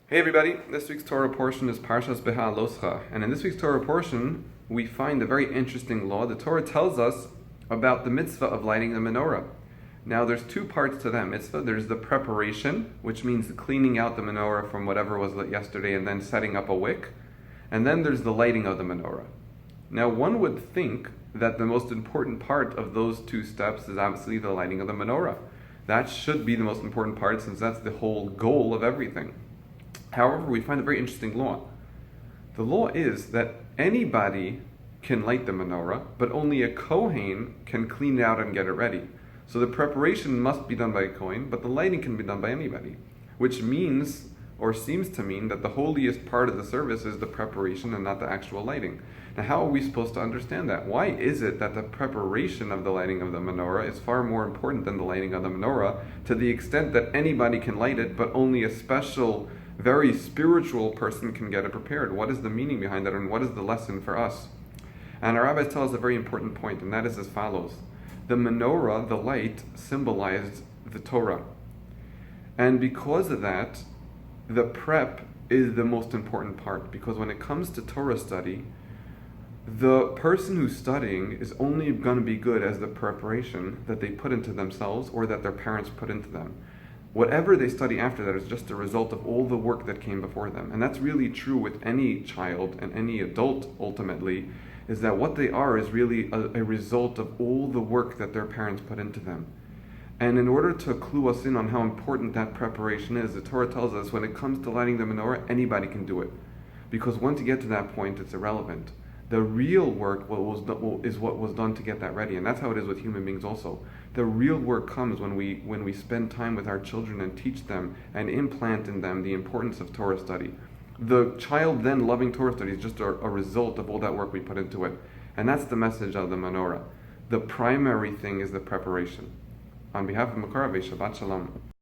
Hey everybody, this week's Torah portion is Parsha BE'HALOT'CHA, and in this week's Torah portion we find a very interesting law. The Torah tells us about the mitzvah of lighting the menorah. Now there's two parts to that mitzvah. There's the preparation, which means cleaning out the menorah from whatever was lit yesterday and then setting up a wick, and then there's the lighting of the menorah. Now one would think that the most important part of those two steps is obviously the lighting of the menorah. That should be the most important part since that's the whole goal of everything. However, we find a very interesting law. The law is that anybody can light the menorah, but only a Kohen can clean it out and get it ready. So the preparation must be done by a Kohen, but the lighting can be done by anybody, which means, or seems to mean, that the holiest part of the service is the preparation and not the actual lighting. Now, how are we supposed to understand that? Why is it that the preparation of the lighting of the menorah is far more important than the lighting of the menorah, to the extent that anybody can light it, but only a special very spiritual person can get it prepared? What is the meaning behind that, and what is the lesson for us? And our rabbis tell us a very important point, and that is as follows. The menorah, the light, symbolized the Torah. And because of that, the prep is the most important part, because when it comes to Torah study, the person who's studying is only going to be good as the preparation that they put into themselves or that their parents put into them. Whatever they study after that is just a result of all the work that came before them. And that's really true with any child and any adult, ultimately, is that what they are is really a result of all the work that their parents put into them. And in order to clue us in on how important that preparation is, the Torah tells us when it comes to lighting the menorah, anybody can do it. Because once you get to that point, it's irrelevant. The real work is what was done to get that ready, and that's how it is with human beings also. The real work comes when we spend time with our children and teach them and implant in them the importance of Torah study. The child then loving Torah study is just a result of all that work we put into it, and that's the message of the menorah. The primary thing is the preparation. On behalf of Makarav, Shabbat Shalom.